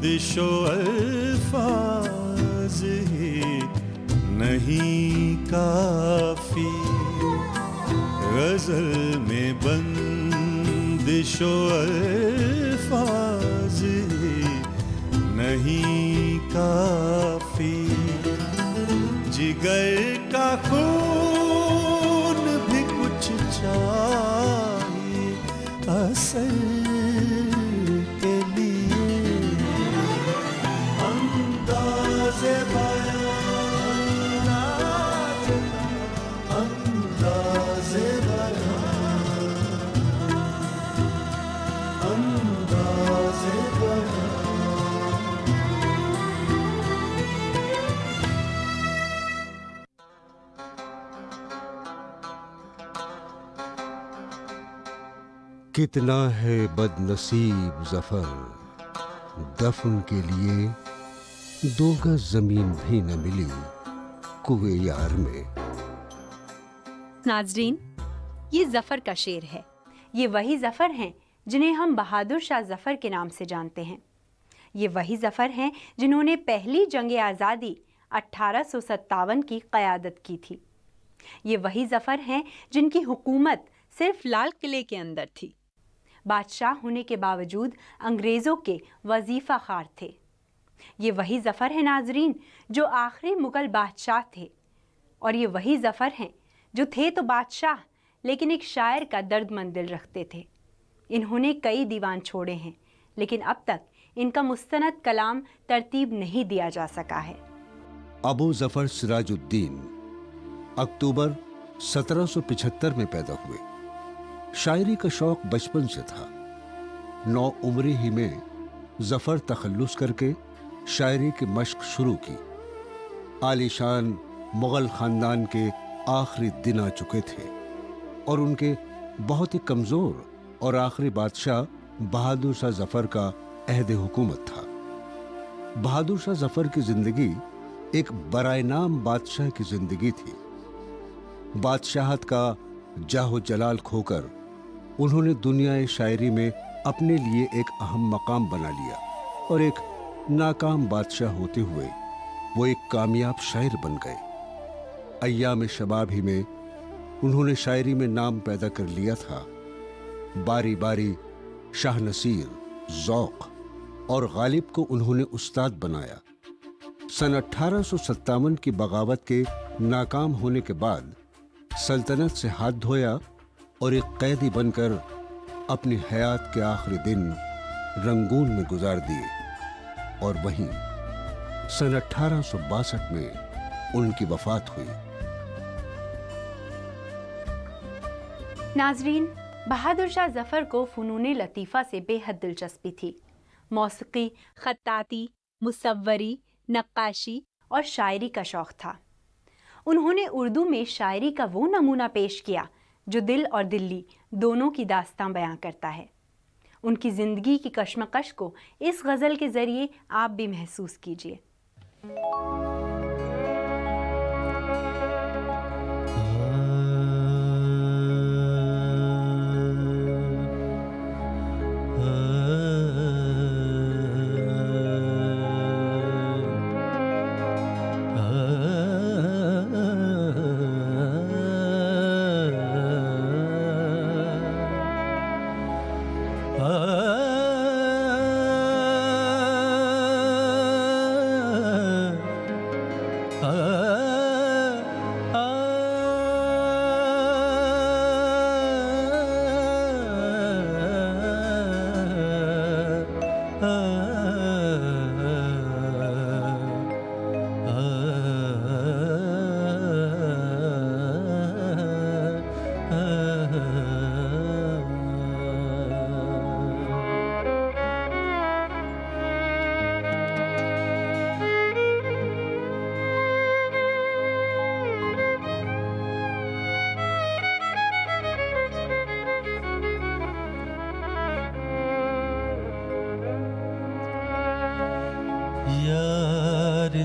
दिशो अल्फाज ही नहीं काफी, गजल में बंदिशो अल्फाज ही नहीं काफी, जिगर का खून भी कुछ चाहिए असल के लिए, अंदाज़े बयान अंदाज़े बयान अंदाज़े बयान। कितना है बदनसीब ज़फ़र, दफन के लिए 2 गज ज़मीन भी न मिली कुए यार में। नाज़रीन, ये ज़फ़र का शेर है। ये वही ज़फ़र हैं जिन्हें हम बहादुर शाह ज़फ़र के नाम से जानते हैं। ये वही ज़फ़र हैं जिन्होंने पहली जंग आज़ादी 1857 की क़यादत की थी। ये वही ज़फ़र हैं जिनकी हुकूमत सिर्फ लाल किले के अंदर थी। बादशाह होने के बावजूद अंग्रेज़ों के वजीफ़ा ख़ार थे। ये वही ज़फ़र है नाज़रीन जो आखिरी मुग़ल बादशाह थे, और ये वही ज़फ़र हैं जो थे तो बादशाह लेकिन एक शायर का दर्दमंद दिल रखते थे। इन्होंने कई दीवान छोड़े हैं, लेकिन अब तक इनका मुस्तनद कलाम तरतीब नहीं दिया जा सका है। अबू ज़फ़र सिराजुद्दीन अक्टूबर 1775 में पैदा हुए। शायरी का शौक बचपन से था। 9 उम्री ही में ज़फ़र तखल्लुस करके शायरी की मश्क शुरू की। आलीशान मुग़ल ख़ानदान के आखिरी दिन आ चुके थे और उनके बहुत ही कमज़ोर और आखिरी बादशाह बहादुर शाह ज़फ़र का अहद हुकूमत था। बहादुर शाह ज़फ़र की ज़िंदगी एक बराए नाम बादशाह की ज़िंदगी थी। बादशाहत का जाहो जलाल खोकर उन्होंने दुनियाए शायरी में अपने लिए एक अहम मकाम बना लिया और एक नाकाम बादशाह होते हुए वो एक कामयाब शायर बन गए। अय्याम शबाब ही में उन्होंने शायरी में नाम पैदा कर लिया था। बारी बारी शाह नसीर, ज़ौक़ और गालिब को उन्होंने उस्ताद बनाया। सन 1857 की बगावत के नाकाम होने के बाद सल्तनत से हाथ धोया और एक कैदी बनकर अपनी हयात के आखिरी दिन रंगून में गुजार दिए, और वहीं सन 1862 में उनकी वफात हुई। नाज़रीन, बहादुर शाह ज़फ़र को फ़नून लतीफ़ा से बेहद दिलचस्पी थी। मौसीक़ी, ख़त्ताती, मुसव्वरी, नक्काशी और शायरी का शौक़ था। उन्होंने उर्दू में शायरी का वो नमूना पेश किया जो दिल और दिल्ली दोनों की दास्तां बयां करता है। उनकी ज़िंदगी की कश्मकश को इस गज़ल के ज़रिए आप भी महसूस कीजिए।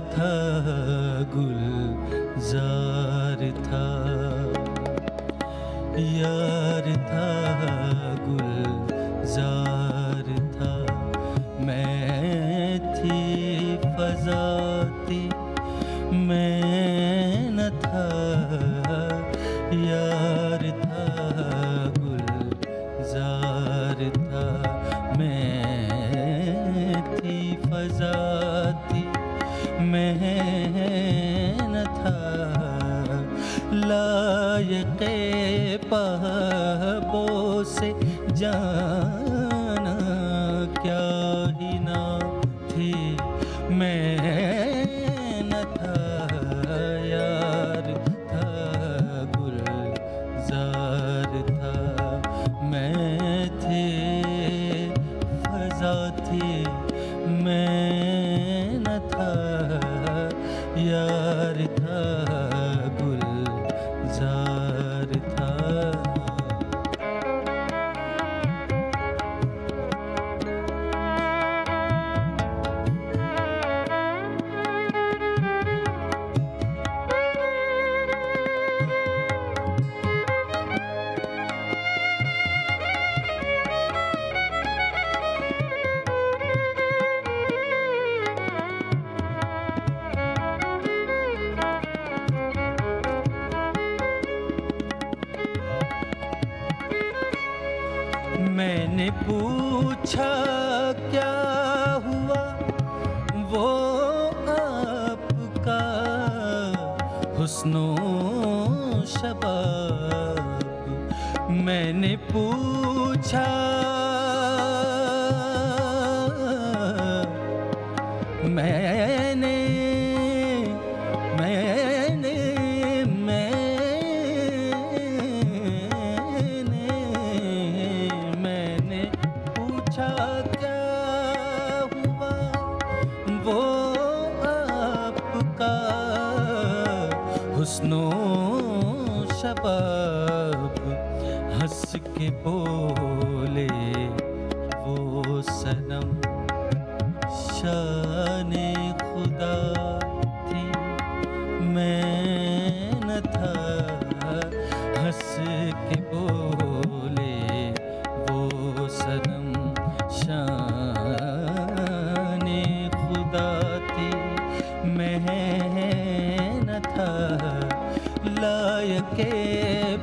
था गुलजार था, यार था गुलजार था, मैं था, यार था, गुलजार था, मैं थी फजा थी, मैं न था, लायक़े पहबो से जाना क्या ही ना थी, मैं न था, यार था, गुलजार था, मैं थी फजा थी, मैं न था, यार था, गुलजार था। मैंने पूछा क्या हुआ वो आपका हुस्नो शबाब, मैंने पूछा, मैंने पूछा क्या हुआ वो आपका हुस्नो शबाब, हंस के बोले वो सनम शाने खुदा थी, मैं न था, हंस के बोले वो सनम शाने खुदा थी, मैं न था, लायक़े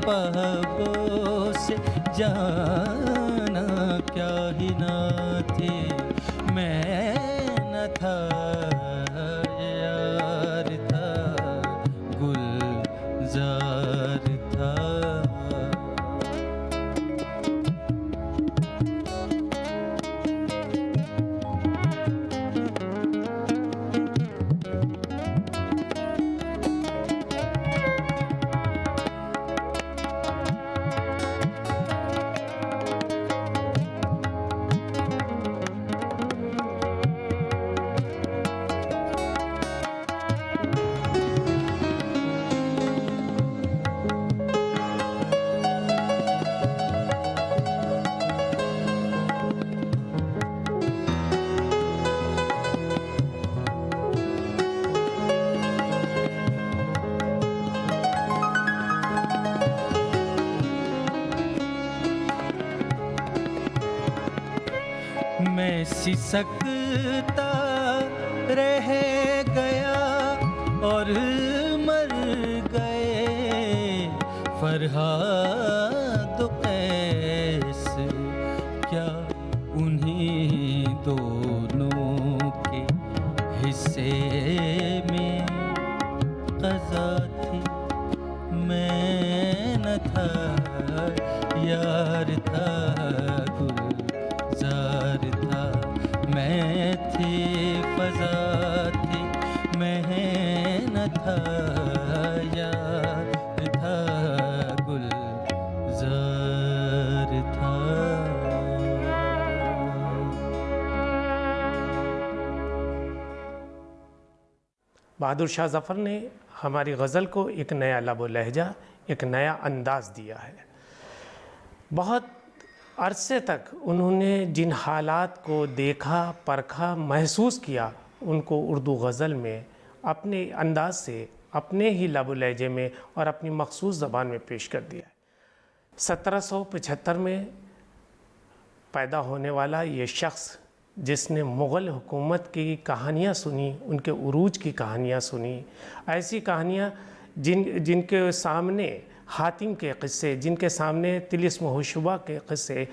पहबों से जाना क्या ही ना थी, मैं न था, यार था, गुलजार था। मैं सिसकता रह गया और मर गए फरहाद कैस, क्या उन्हीं दोनों के हिस्से में क़ज़ा थी, मैं न था, यार था, गुलजार था, मैं थी फजा थी, मैं न था, यार था, गुलजार था। बहादुर शाह ज़फ़र ने हमारी गज़ल को एक नया लब लहजा, एक नया अंदाज़ दिया है। बहुत अरसे तक उन्होंने जिन हालात को देखा, परखा, महसूस किया, उनको उर्दू गज़ल में अपने अंदाज से, अपने ही लब लहजे में और अपनी मखसूस ज़बान में पेश कर दिया है। 1775 में पैदा होने वाला ये शख्स, जिसने मुग़ल हुकूमत की कहानियाँ सुनी, उनके उरूज की कहानियाँ सुनी, ऐसी कहानियाँ जिनके सामने हातिम के क़िस्से, जिनके सामने तिलिस्म हुशुबा के क़िस्से,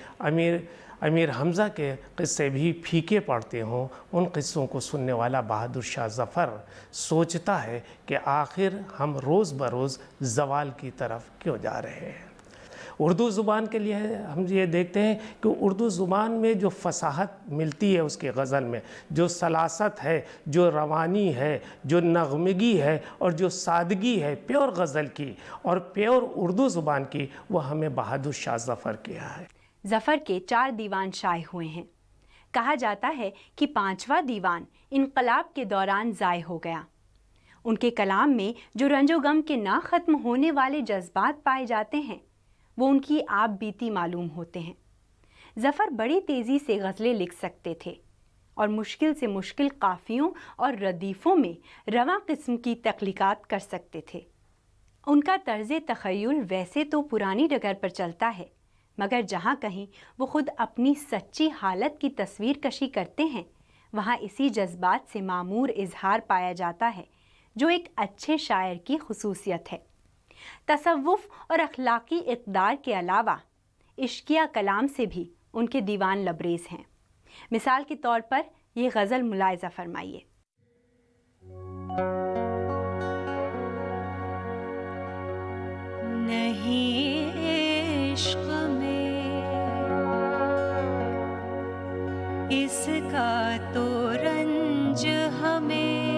अमीर हमज़ा के क़िस्से भी फीके पड़ते हों, उन क़िस्सों को सुनने वाला बहादुर शाह ज़फ़र सोचता है कि आखिर हम रोज़ बरोज़ ज़वाल की तरफ क्यों जा रहे हैं। उर्दू ज़ुबान के लिए हम ये देखते हैं कि उर्दू ज़ुबान में जो फसाहत मिलती है उसकी गज़ल में, जो सलासत है, जो रवानी है, जो नगमगी है और जो सादगी है प्योर गज़ल की और प्योर उर्दू ज़ुबान की, वो हमें बहादुर शाह ज़फ़र किया है। ज़फ़र के 4 दीवान शाये हुए हैं। कहा जाता है कि 5वां दीवान इनकलाब के दौरान ज़ाय हो गया। उनके कलाम में जो रंजो गम के ना ख़त्म होने वाले जज्बात पाए जाते हैं, वो उनकी आप बीती मालूम होते हैं। ज़फ़र बड़ी तेज़ी से गज़लें लिख सकते थे और मुश्किल से मुश्किल काफ़ियों और रदीफ़ों में रवां किस्म की तख्लीक़ात कर सकते थे। उनका तर्ज़ तख़य्युल वैसे तो पुरानी डगर पर चलता है, मगर जहाँ कहीं वो ख़ुद अपनी सच्ची हालत की तस्वीर कशी करते हैं, वहाँ इसी जज्बात से मामूर इजहार पाया जाता है, जो एक अच्छे शायर की खुसूसियत है। तसव्वुफ़ और अखलाकी इक़दार के अलावा इश्किया कलाम से भी उनके दीवान लबरेज़ हैं। मिसाल के तौर पर ये गज़ल मुलाहिज़ा फरमाइए। नहीं इश्क़ में इसका तो रंज हमें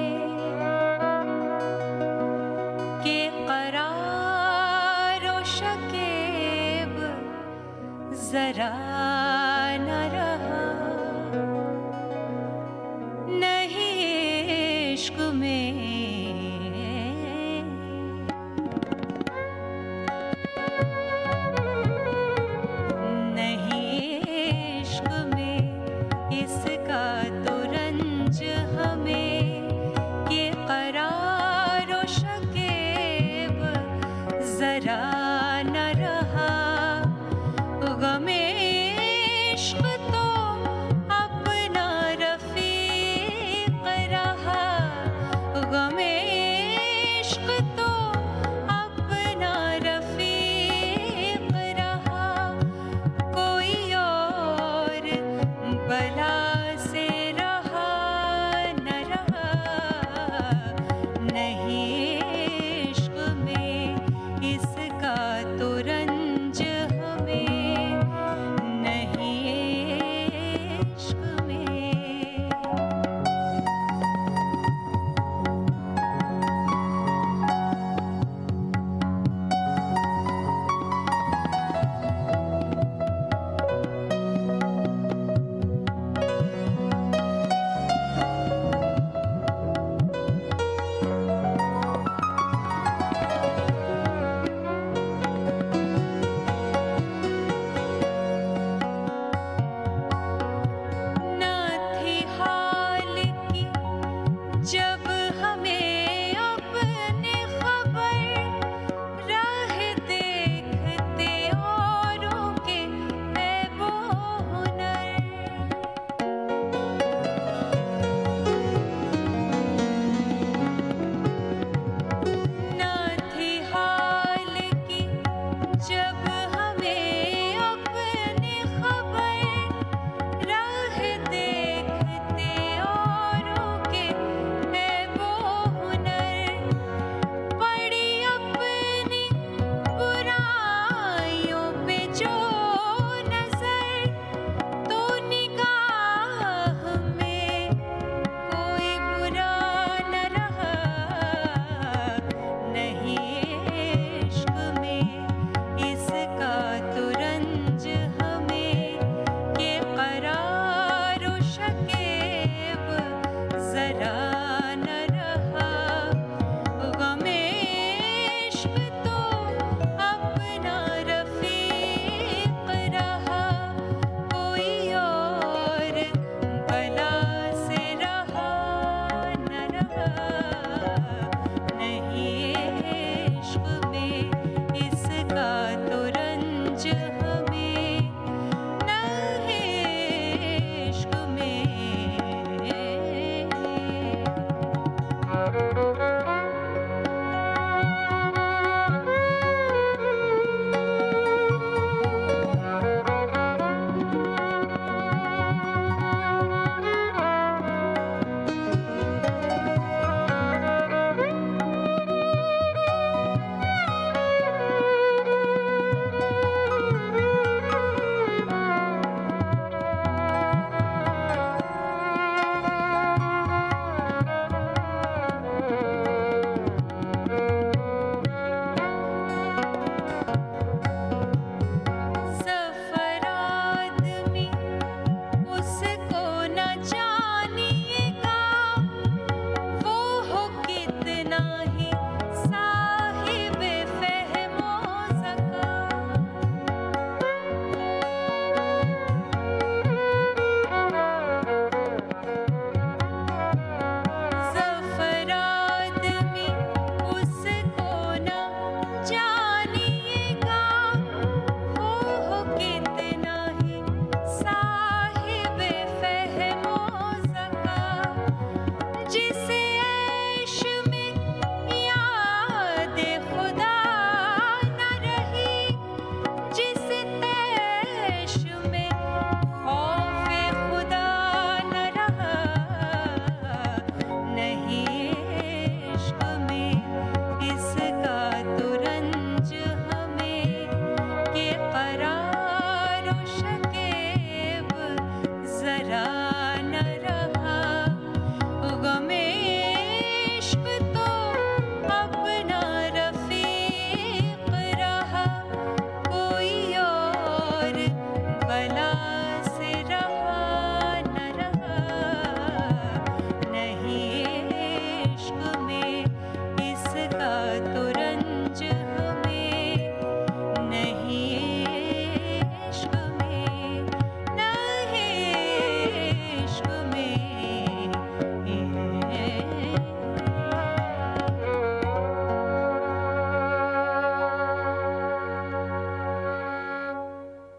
के करार व शकीब ज़रा न रहा। नहीं इश्क़ में इसका तो रंज हमें के करार व शकीब ज़रा न रहा। गमे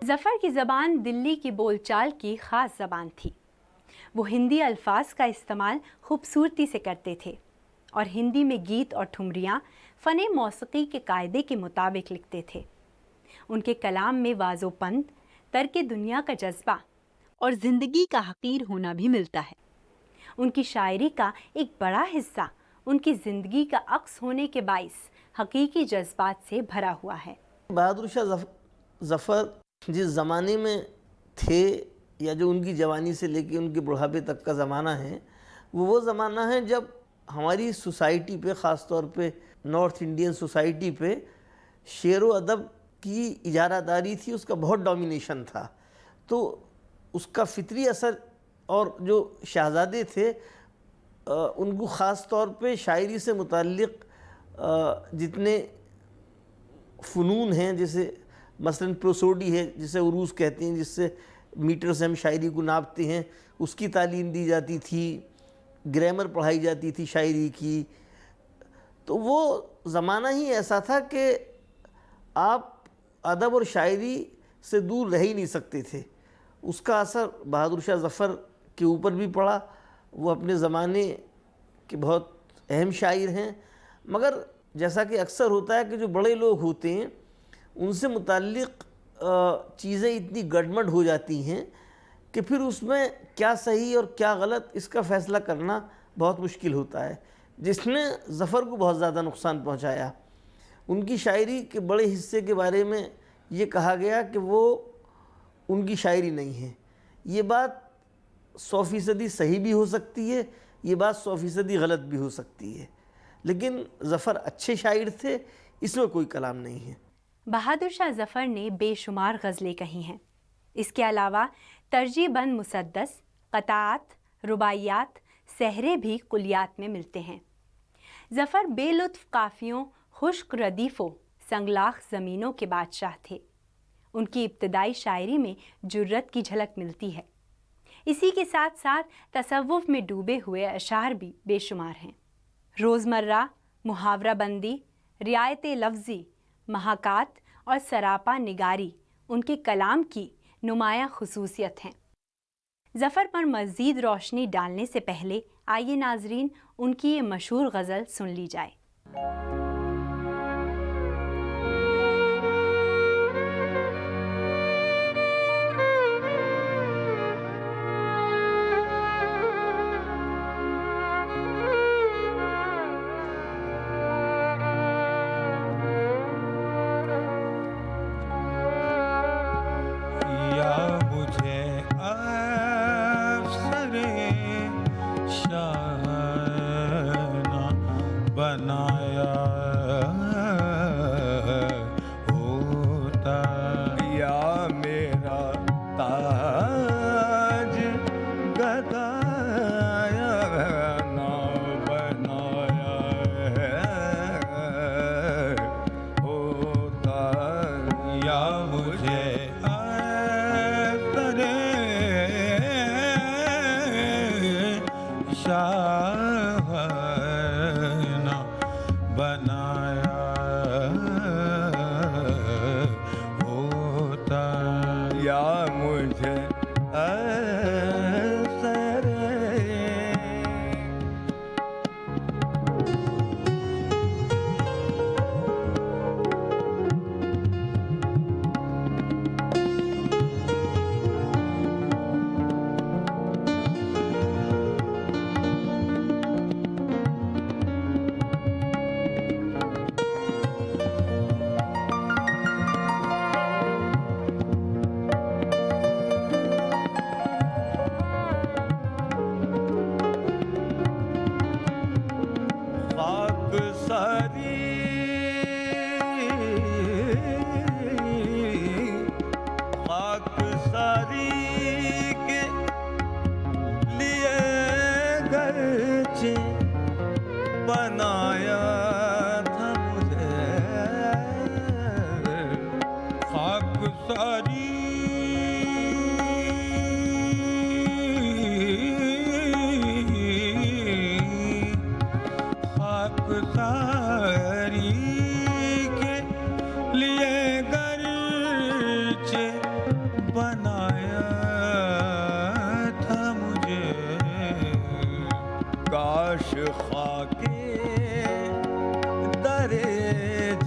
ज़फ़र की ज़बान दिल्ली की बोलचाल की ख़ास ज़बान थी। वो हिंदी अल्फाज का इस्तेमाल खूबसूरती से करते थे और हिंदी में गीत और ठुमरियाँ फ़ने मौसीकी के कायदे के मुताबिक लिखते थे। उनके कलाम में वाज़ोपंत, तर्क दुनिया का जज्बा और ज़िंदगी का हक़ीर होना भी मिलता है। उनकी शायरी का एक बड़ा हिस्सा उनकी ज़िंदगी का अक्स होने के बाइस हकीकी जज्बात से भरा हुआ है। बहादुर शाह ज़फ़र जिस ज़माने में थे या जो उनकी जवानी से लेकर उनके बुढ़ापे तक का ज़माना है, वो ज़माना है जब हमारी सोसाइटी पे, ख़ास तौर पे नॉर्थ इंडियन सोसाइटी पे शेर व अदब की इजारादारी थी, उसका बहुत डोमिनेशन था। तो उसका फितरी असर, और जो शहज़ादे थे उनको ख़ास तौर पे शायरी से मुताल्लिक़ जितने फ़नून हैं, जैसे मसलन प्रोसोडी है जिसे उरूज़ कहते हैं, जिससे मीटर से हम शायरी को नापते हैं, उसकी तालीम दी जाती थी, ग्रामर पढ़ाई जाती थी शायरी की। तो वो ज़माना ही ऐसा था कि आप अदब और शायरी से दूर रह ही नहीं सकते थे। उसका असर बहादुर शाह ज़फ़र के ऊपर भी पड़ा। वो अपने ज़माने के बहुत अहम शायर हैं, मगर जैसा कि अक्सर होता है कि जो बड़े लोग होते हैं उनसे मुताल्लिक़ चीज़ें इतनी गड़बड़ हो जाती हैं कि फिर उसमें क्या सही और क्या गलत इसका फ़ैसला करना बहुत मुश्किल होता है, जिसने ज़फ़र को बहुत ज़्यादा नुकसान पहुंचाया। उनकी शायरी के बड़े हिस्से के बारे में ये कहा गया कि वो उनकी शायरी नहीं है। ये बात 100% सही भी हो सकती है, ये बात 100% गलत भी हो सकती है, लेकिन ज़फ़र अच्छे शायर थे, इसमें कोई कलाम नहीं है। बहादुर शाह ज़फ़र ने बेशुमार गज़लें कही हैं। इसके अलावा तरजीबंद मुसद्दस, क़ताअत, रुबाइयात, सहरे भी कुलियात में मिलते हैं। ज़फ़र बेलुत्फ़ काफ़ियों, खुश्क रदीफ़ों, संगलाख ज़मीनों के बादशाह थे। उनकी इब्तदाई शायरी में जुर्रत की झलक मिलती है। इसी के साथ साथ तसव्वुफ़ में डूबे हुए अशार भी बेशुमार हैं। रोज़मर्रा, मुहावरा बंदी, रियायत लफ्ज़ी, महाकात और सरापा निगारी उनके कलाम की नुमाया खुसूसियत हैं। ज़फ़र पर मज़ीद रोशनी डालने से पहले आइए नाज़रीन उनकी ये मशहूर गज़ल सुन ली जाए।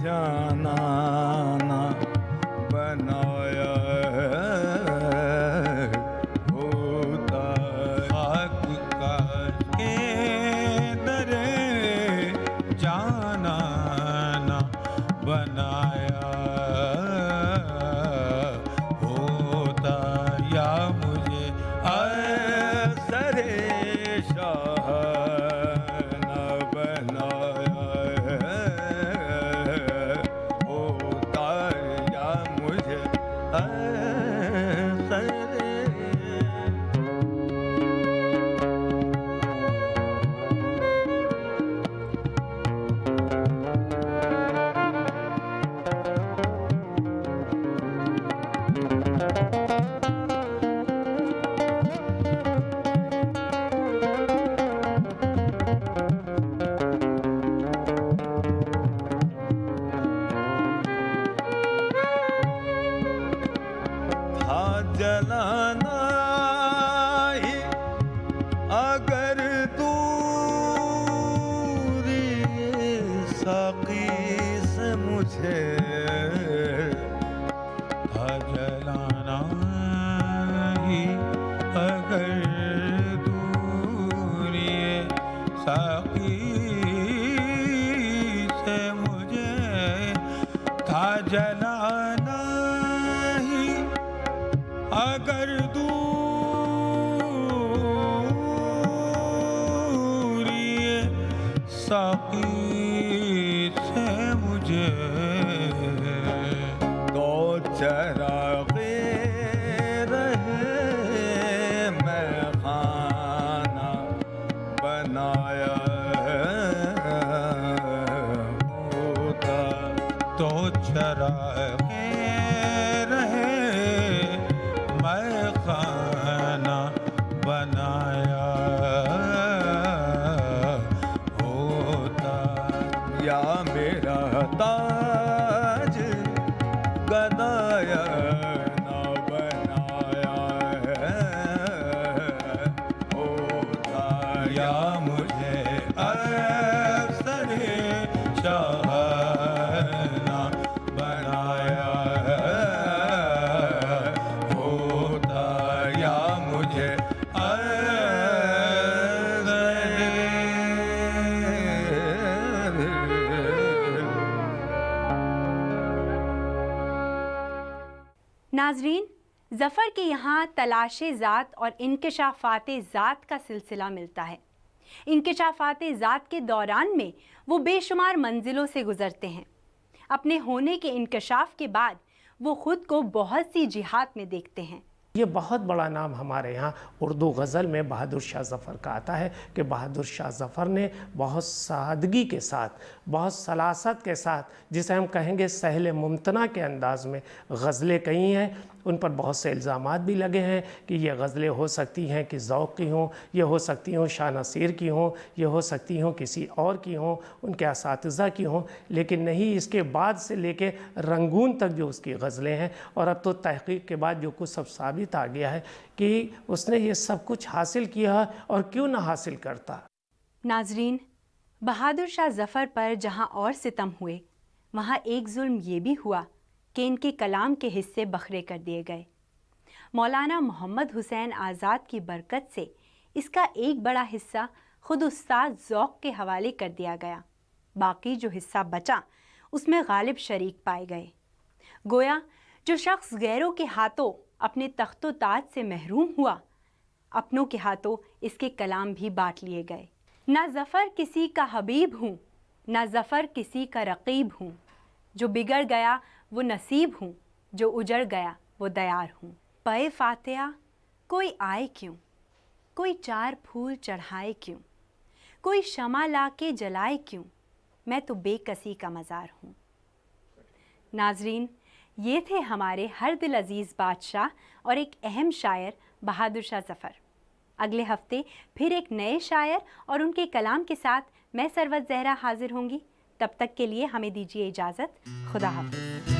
जाना ना बनाया होता खाक का के दरे जाना ना बनाया होता या मुझे असरे शाह न बनाया होता या मुझे असरे था जलाना ही अगर दूरी साकी से मुझे था जलाना ही अगर दूरी साकी से मुझे था जलाना ही अगर दूरी साकी से मुझे तो चरागे रहे मैं खाना बनाया होता तो चरागे रहे मैं खाना बनाया होता या मेरा ताज गदाया ना बनाया होता या मुझे अफसरे शाह ना बनाया होता या मुझे नाजरीन, ज़फ़र के यहाँ तलाशे ज़ात और इंकिशाफ़ाते ज़ात का सिलसिला मिलता है। इंकिशाफ़ाते ज़ात के दौरान में वो बेशुमार मंजिलों से गुज़रते हैं। अपने होने के इंकिशाफ़ के बाद वो ख़ुद को बहुत सी जिहात में देखते हैं। ये बहुत बड़ा नाम हमारे यहाँ उर्दू गज़ल में बहादुर शाह ज़फ़र का आता है कि बहादुर शाह ज़फ़र ने बहुत सादगी के साथ, बहुत सलासत के साथ, जिसे हम कहेंगे सहल मुमतना के अंदाज़ में गज़लें कही हैं। उन पर बहुत से इल्ज़ामात भी लगे हैं कि ये गज़लें हो सकती हैं कि ज़ौक़ की हों, ये हो सकती हों शाह नसीर की हों, ये हो सकती हों किसी और की हों, उनके असातिज़ा की हों, लेकिन नहीं, इसके बाद से लेके रंगून तक जो उसकी गज़लें हैं। और अब तो तहक़ीक़ के बाद जो कुछ सब साबित आ गया है कि उसने ये सब कुछ हासिल किया और क्यों ना हासिल करता। नाजरीन, बहादुर शाह ज़फ़र पर जहाँ और सितम हुए, वहाँ एक जुल्म ये भी हुआ कि इनके कलाम के हिस्से बखरे कर दिए गए। मौलाना मोहम्मद हुसैन आज़ाद की बरकत से इसका एक बड़ा हिस्सा ख़ुद उस्ताद ज़ौक़ के हवाले कर दिया गया। बाकी जो हिस्सा बचा उसमें गालिब शरीक पाए गए। गोया जो शख्स गैरों के हाथों अपने तख्तो ताज से महरूम हुआ, अपनों के हाथों इसके कलाम भी बांट लिए गए। ना ज़फ़र किसी का हबीब हूँ, ना ज़फ़र किसी का रक़ीब हूँ। जो बिगड़ गया वो नसीब हूँ, जो उजड़ गया वो दयार हूँ। पे फातिहा कोई आए क्यों, कोई चार फूल चढ़ाए क्यों, कोई शमा लाके जलाए क्यों, मैं तो बेकसी का मज़ार हूँ। नाजरीन, ये थे हमारे हर दिल अज़ीज़ बादशाह और एक अहम शायर बहादुर शाह ज़फ़र। अगले हफ्ते फिर एक नए शायर और उनके कलाम के साथ मैं सरवत ज़हरा हाजिर होंगी। तब तक के लिए हमें दीजिए इजाज़त। खुदा हाफ़िज़।